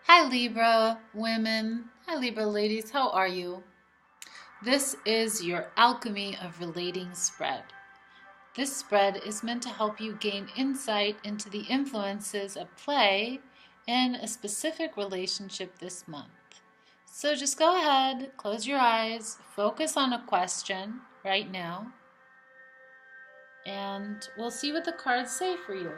Hi Libra women, hi Libra ladies, how are you? This is your Alchemy of Relating spread. This spread is meant to help you gain insight into the influences at play in a specific relationship this month. So just go ahead, close your eyes, focus on a question right now, and we'll see what the cards say for you.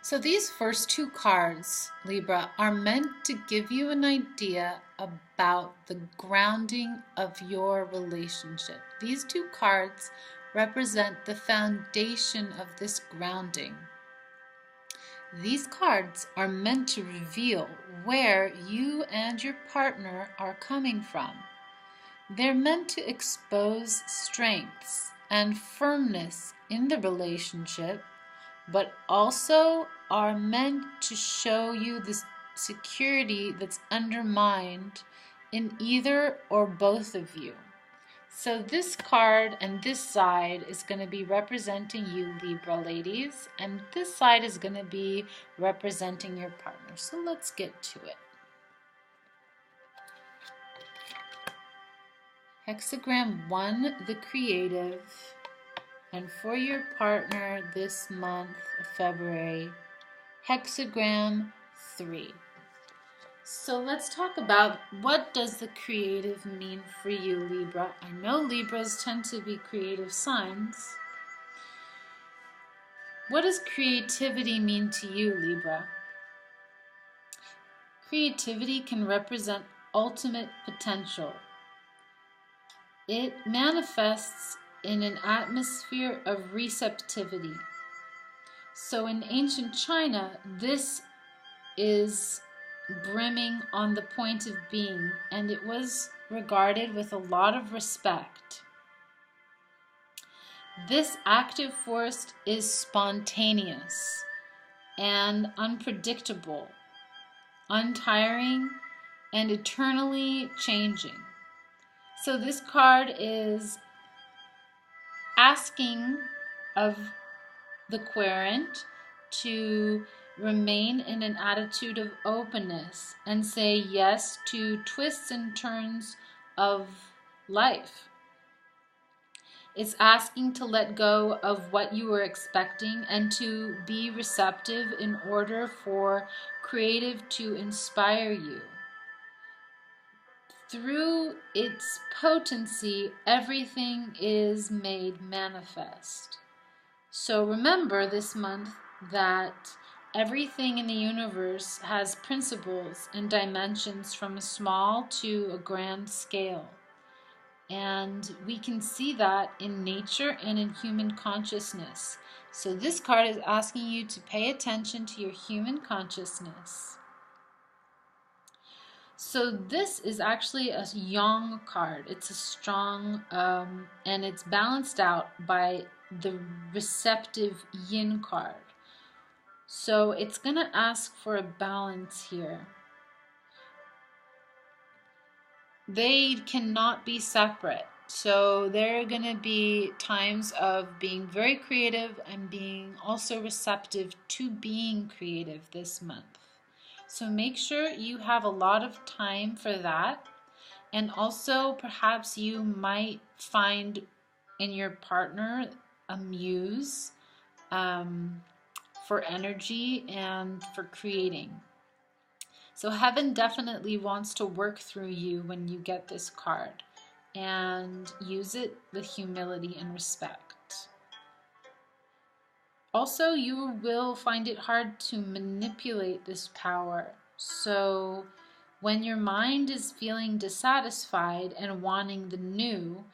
So these first two cards, Libra, are meant to give you an idea about the grounding of your relationship. These two cards represent the foundation of this grounding. These cards are meant to reveal where you and your partner are coming from. They're meant to expose strengths and firmness in the relationship, but also are meant to show you the security that's undermined in either or both of you. So this card and this side is going to be representing you, Libra ladies, and this side is going to be representing your partner. So let's get to it. Hexagram 1, the creative. And for your partner this month of February, hexagram 3. So let's talk about what does the creative mean for you, Libra. I know Libras tend to be creative signs. What does creativity mean to you, Libra? Creativity can represent ultimate potential. It manifests in an atmosphere of receptivity. So in ancient China, this is brimming on the point of being, and it was regarded with a lot of respect. This active force is spontaneous and unpredictable, untiring, and eternally changing. So this card is asking of the querent to remain in an attitude of openness and say yes to twists and turns of life. It's asking to let go of what you were expecting and to be receptive in order for creative to inspire you. Through its potency, everything is made manifest. So remember this month that everything in the universe has principles and dimensions from a small to a grand scale. And we can see that in nature and in human consciousness. So this card is asking you to pay attention to your human consciousness. So this is actually a yang card. It's a strong, and it's balanced out by the receptive yin card. So it's going to ask for a balance here. They cannot be separate. So there are going to be times of being very creative and being also receptive to being creative this month. So make sure you have a lot of time for that. And also perhaps you might find in your partner a muse for energy and for creating. So heaven definitely wants to work through you when you get this card, and use it with humility and respect. Also, you will find it hard to manipulate this power. So when your mind is feeling dissatisfied and wanting the new,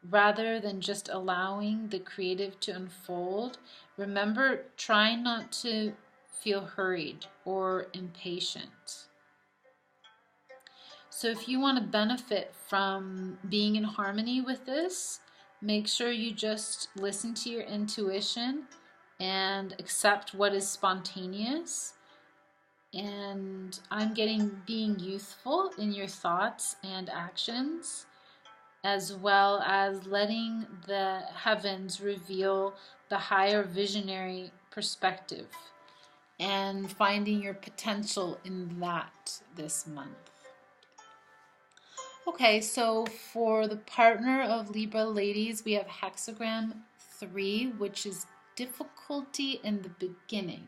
rather than just allowing the creative to unfold, remember, try not to feel hurried or impatient. So if you want to benefit from being in harmony with this, make sure you just listen to your intuition and accept what is spontaneous. And I'm getting being youthful in your thoughts and actions. as well as letting the heavens reveal the higher visionary perspective and finding your potential in that this month. Okay, so for the partner of Libra ladies, we have hexagram 3, which is difficulty in the beginning.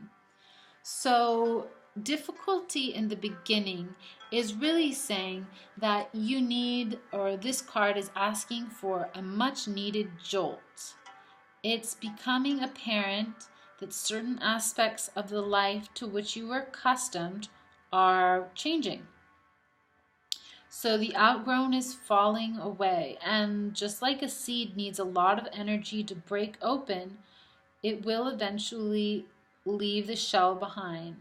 So difficulty in the beginning is really saying that you need, or this card is asking for a much needed jolt. It's becoming apparent that certain aspects of the life to which you were accustomed are changing. So the outgrown is falling away, and just like a seed needs a lot of energy to break open, it will eventually leave the shell behind.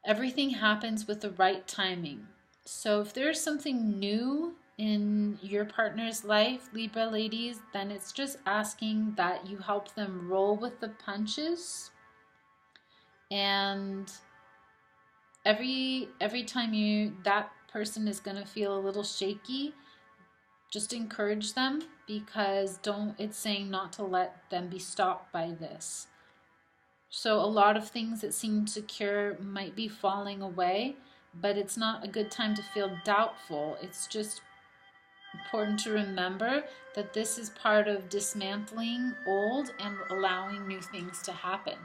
Everything happens with the right timing. So if there's something new in your partner's life, Libra ladies, then it's just asking that you help them roll with the punches. And every time that person is going to feel a little shaky, just encourage them, because it's saying not to let them be stopped by this. So a lot of things that seem secure might be falling away, but it's not a good time to feel doubtful. It's just important to remember that this is part of dismantling old and allowing new things to happen.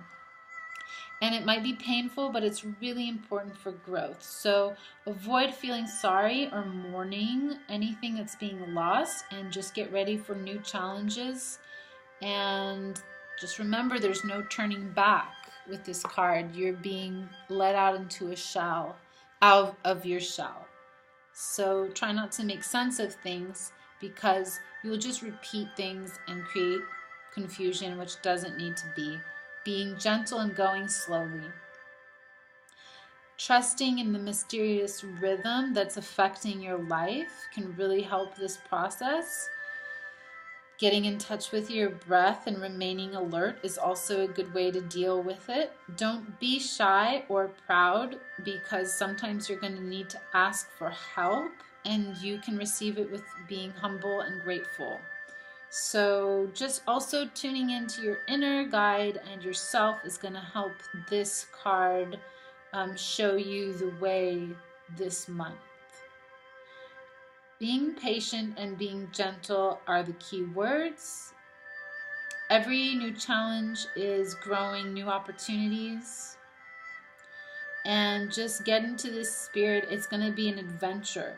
And it might be painful, but it's really important for growth. So avoid feeling sorry or mourning anything that's being lost, and just get ready for new challenges. And just remember, there's no turning back with this card. You're being let out into a shell, out of your shell. So try not to make sense of things, because you'll just repeat things and create confusion, which doesn't need to be. Being gentle and going slowly. Trusting in the mysterious rhythm that's affecting your life can really help this process. Getting in touch with your breath and remaining alert is also a good way to deal with it. Don't be shy or proud, because sometimes you're going to need to ask for help, and you can receive it with being humble and grateful. So just also tuning into your inner guide and yourself is going to help this card show you the way this month. Being patient and being gentle are the key words. Every new challenge is growing new opportunities. And just get into this spirit. It's going to be an adventure.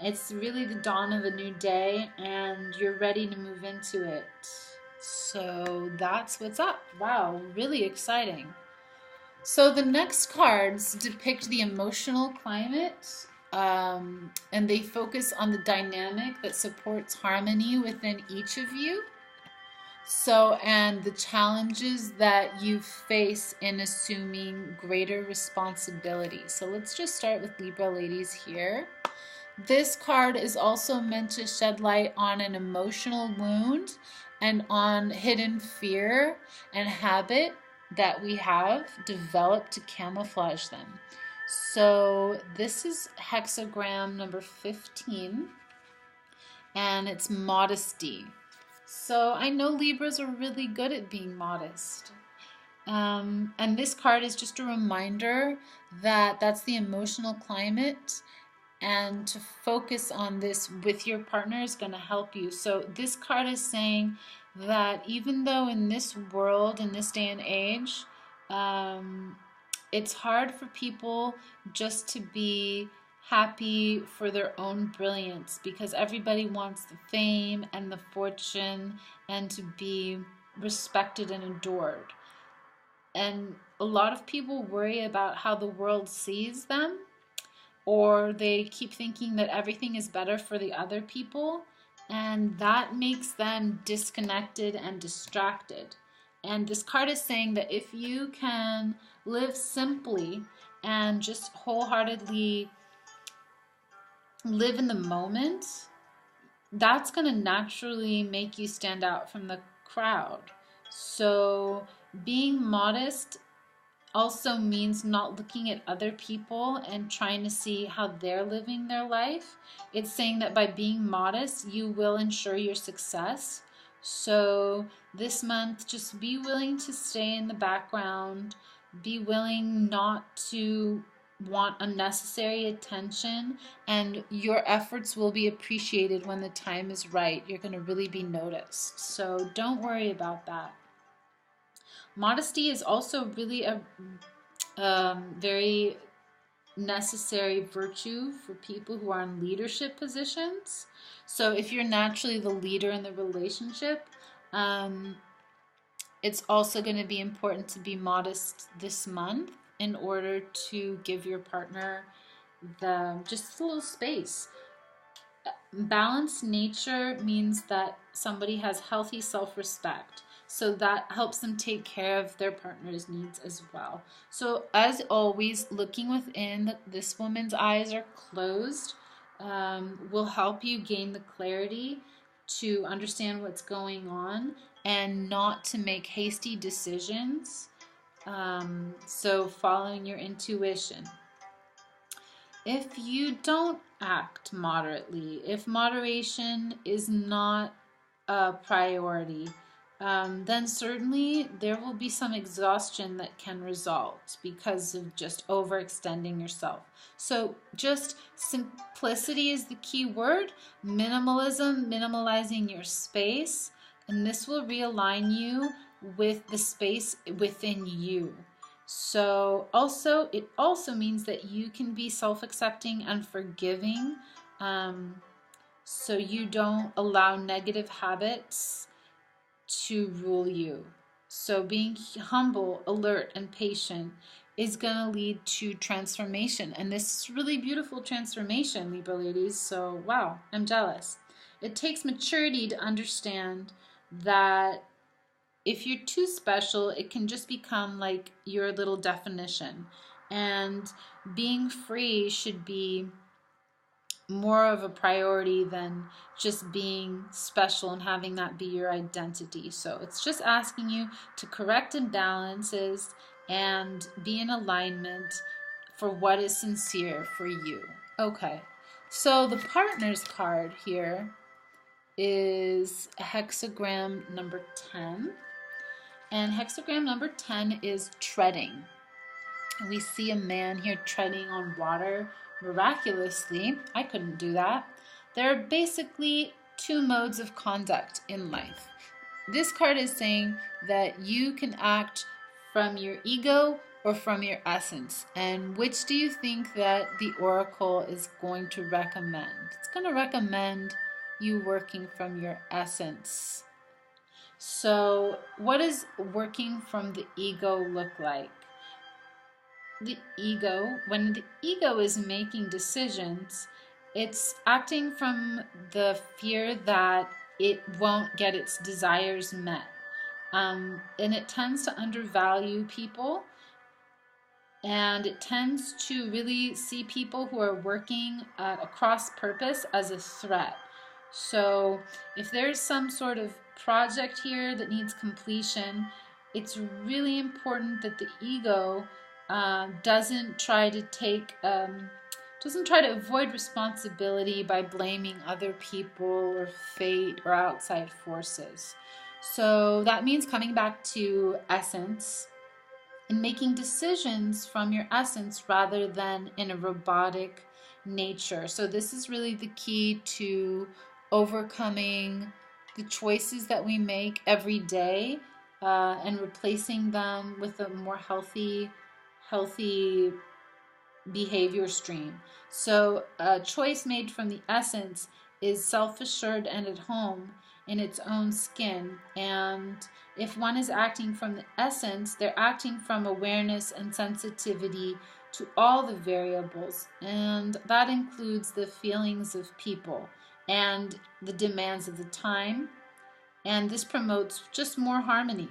It's really the dawn of a new day, and you're ready to move into it. So that's what's up. Wow, really exciting. So the next cards depict the emotional climate, and they focus on the dynamic that supports harmony within each of you. So, and the challenges that you face in assuming greater responsibility. So let's just start with Libra ladies here. This card is also meant to shed light on an emotional wound and on hidden fear and habit that we have developed to camouflage them. So this is hexagram number 15, and it's modesty. So I know Libras are really good at being modest. And this card is just a reminder that that's the emotional climate, and to focus on this with your partner is going to help you. So this card is saying that even though in this world, in this day and age, it's hard for people just to be happy for their own brilliance, because everybody wants the fame and the fortune and to be respected and adored. And a lot of people worry about how the world sees them, or they keep thinking that everything is better for the other people, and that makes them disconnected and distracted. And this card is saying that if you can live simply and just wholeheartedly live in the moment, that's going to naturally make you stand out from the crowd. So being modest also means not looking at other people and trying to see how they're living their life. It's saying that by being modest, you will ensure your success. So this month, just be willing to stay in the background, be willing not to want unnecessary attention, and your efforts will be appreciated when the time is right. You're going to really be noticed. So don't worry about that. Modesty is also really a very necessary virtue for people who are in leadership positions. So if you're naturally the leader in the relationship, it's also going to be important to be modest this month in order to give your partner just a little space. Balanced nature means that somebody has healthy self-respect. So that helps them take care of their partner's needs as well. So as always, looking within, this woman's eyes are closed, will help you gain the clarity to understand what's going on and not to make hasty decisions. So following your intuition. If you don't act moderately, if moderation is not a priority, then certainly there will be some exhaustion that can result because of just overextending yourself. So just simplicity is the key word, minimalism, minimalizing your space, and this will realign you with the space within you. So it also means that you can be self-accepting and forgiving, so you don't allow negative habits to rule you. So being humble, alert, and patient is going to lead to transformation. And this is really beautiful transformation, Libra ladies. So wow, I'm jealous. It takes maturity to understand that if you're too special, it can just become like your little definition. And being free should be more of a priority than just being special and having that be your identity. So it's just asking you to correct imbalances and be in alignment for what is sincere for you. Okay, so the partners card here is hexagram number 10. And hexagram number 10 is treading. We see a man here treading on water miraculously. I couldn't do that. There are basically two modes of conduct in life. This card is saying that you can act from your ego or from your essence. And which do you think that the oracle is going to recommend? It's going to recommend you working from your essence. So what does working from the ego look like? The ego, when the ego is making decisions, it's acting from the fear that it won't get its desires met. And it tends to undervalue people, and it tends to really see people who are working across purpose as a threat. So if there's some sort of project here that needs completion, it's really important that the ego doesn't try to avoid responsibility by blaming other people or fate or outside forces. So that means coming back to essence and making decisions from your essence rather than in a robotic nature. So this is really the key to overcoming the choices that we make every day and replacing them with a more healthy behavior stream. So a choice made from the essence is self-assured and at home in its own skin. And if one is acting from the essence, they're acting from awareness and sensitivity to all the variables, and that includes the feelings of people and the demands of the time, and this promotes just more harmony.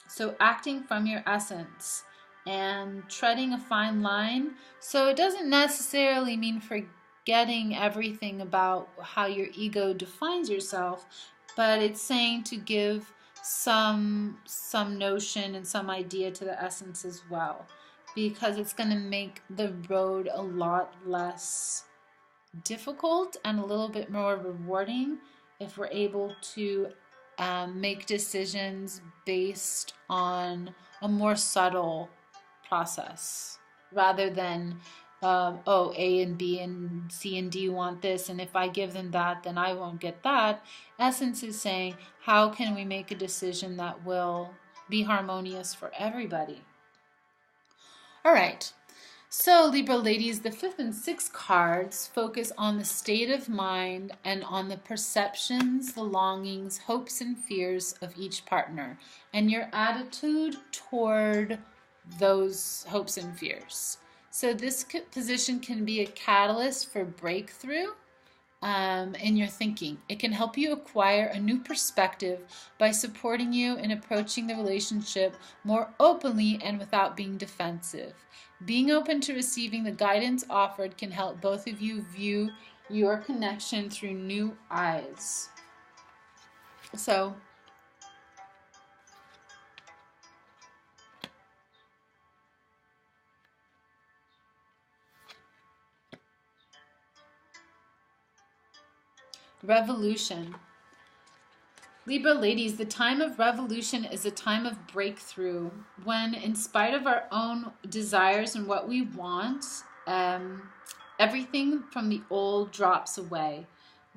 So acting from your essence and treading a fine line. So it doesn't necessarily mean forgetting everything about how your ego defines yourself, but it's saying to give some notion and some idea to the essence as well, because it's going to make the road a lot less difficult and a little bit more rewarding if we're able to make decisions based on a more subtle process rather than oh, A and B and C and D want this, and if I give them that, then I won't get that. Essence is saying, how can we make a decision that will be harmonious for everybody? All right. So, Libra ladies, the 5th and 6th cards focus on the state of mind and on the perceptions, the longings, hopes, and fears of each partner, and your attitude toward those hopes and fears. So this position can be a catalyst for breakthrough in your thinking. It can help you acquire a new perspective by supporting you in approaching the relationship more openly and without being defensive. Being open to receiving the guidance offered can help both of you view your connection through new eyes. So, revolution. Libra ladies, the time of revolution is a time of breakthrough when, in spite of our own desires and what we want, everything from the old drops away.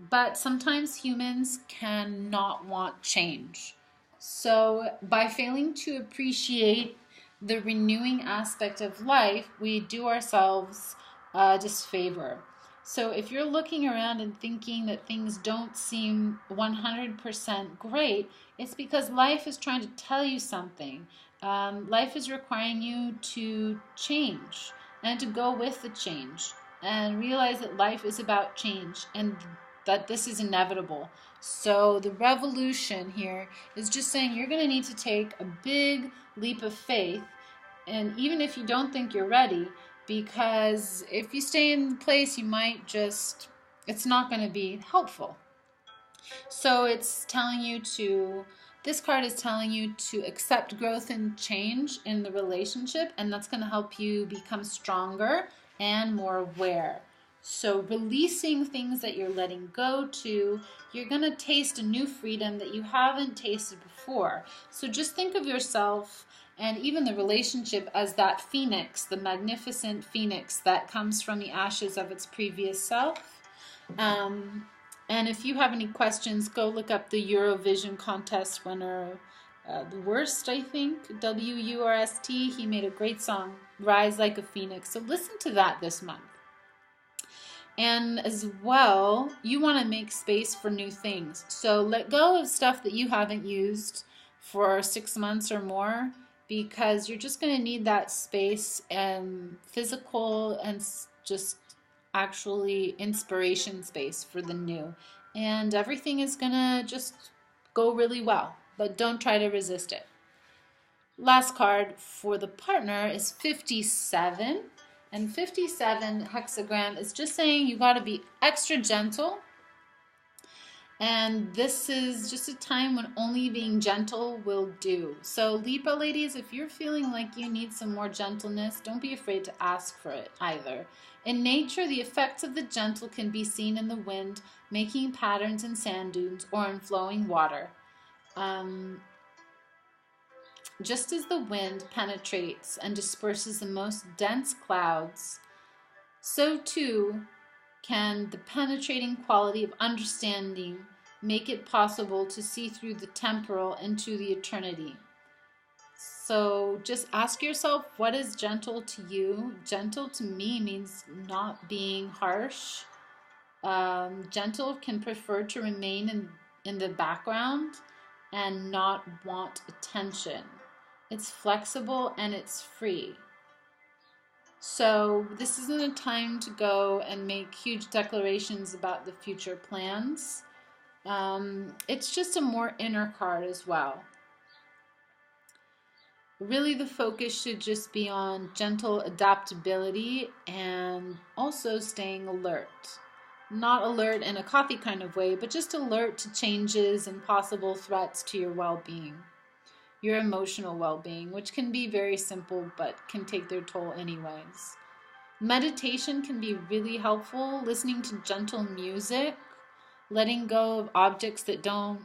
But sometimes humans cannot want change. So by failing to appreciate the renewing aspect of life, we do ourselves a disfavor. So if you're looking around and thinking that things don't seem 100% great, it's because life is trying to tell you something. Life is requiring you to change and to go with the change and realize that life is about change and that this is inevitable. So the revolution here is just saying you're going to need to take a big leap of faith, and even if you don't think you're ready, because if you stay in place, you might just, it's not going to be helpful. So it's telling you to, this card is telling you to accept growth and change in the relationship, and that's going to help you become stronger and more aware. So releasing things that you're letting go to, you're going to taste a new freedom that you haven't tasted before. So just think of yourself and even the relationship as that phoenix, the magnificent phoenix that comes from the ashes of its previous self. And if you have any questions, go look up the Eurovision contest winner, the Worst, I think, W-U-R-S-T. He made a great song, Rise Like a Phoenix. So listen to that this month. And as well, you want to make space for new things. So let go of stuff that you haven't used for 6 months or more, because you're just going to need that space and physical and just actually inspiration space for the new. And everything is going to just go really well, but don't try to resist it. Last card for the partner is 57. And 57 hexagram is just saying you got to be extra gentle. And this is just a time when only being gentle will do. So Libra ladies, if you're feeling like you need some more gentleness, don't be afraid to ask for it either. In nature, the effects of the gentle can be seen in the wind, making patterns in sand dunes or in flowing water. Just as the wind penetrates and disperses the most dense clouds, so too can the penetrating quality of understanding make it possible to see through the temporal into the eternity. So just ask yourself, what is gentle to you? Gentle to me means not being harsh. Gentle can prefer to remain in the background and not want attention. It's flexible and it's free. So this isn't a time to go and make huge declarations about the future plans. It's just a more inner card as well. Really the focus should just be on gentle adaptability and also staying alert. not alert in a coffee kind of way, but just alert to changes and possible threats to your well-being, your emotional well-being, which can be very simple but can take their toll anyways. Meditation can be really helpful, listening to gentle music, letting go of objects that don't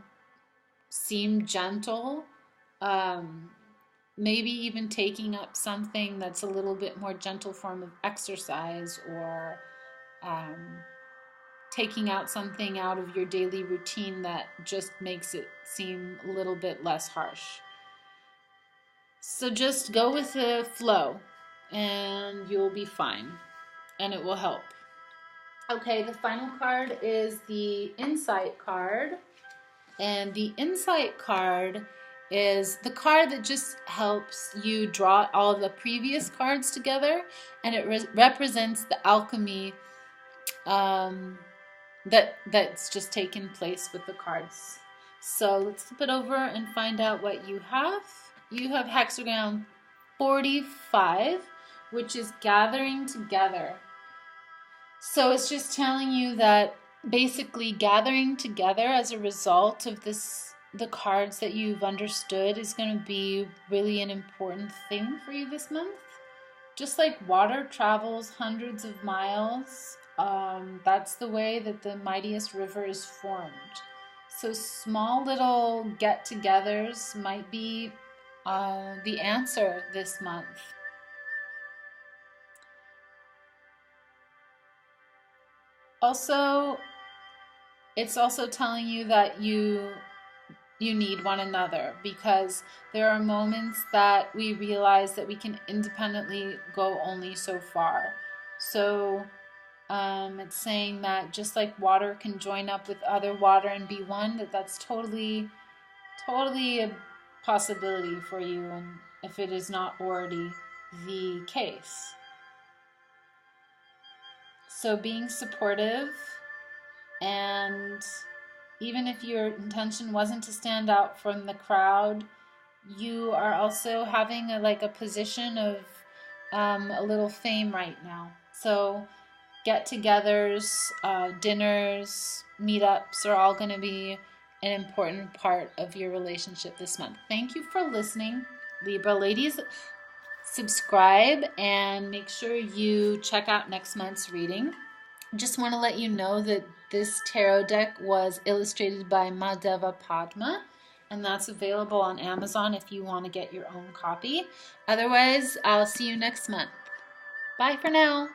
seem gentle, maybe even taking up something that's a little bit more gentle form of exercise, or taking out something out of your daily routine that just makes it seem a little bit less harsh. So just go with the flow and you'll be fine, and it will help. Okay, the final card is the Insight card. And the Insight card is the card that just helps you draw all the previous cards together, and it represents the alchemy that's just taken place with the cards. So let's flip it over and find out what you have. You have hexagram 45, which is gathering together. So it's just telling you that basically gathering together as a result of the cards that you've understood is going to be really an important thing for you this month. Just like water travels hundreds of miles, that's the way that the mightiest river is formed. So small little get-togethers might be the answer this month. Also, it's also telling you that you need one another, because there are moments that we realize that we can independently go only so far. So it's saying that just like water can join up with other water and be one, that's totally a possibility for you, and if it is not already the case. So being supportive, and even if your intention wasn't to stand out from the crowd, you are also having a position of a little fame right now. So get-togethers, dinners, meetups are all going to be an important part of your relationship this month. Thank you for listening, Libra ladies. Subscribe and make sure you check out next month's reading. Just want to let you know that this tarot deck was illustrated by Madhava Padma, and that's available on Amazon if you want to get your own copy. Otherwise, I'll see you next month. Bye for now.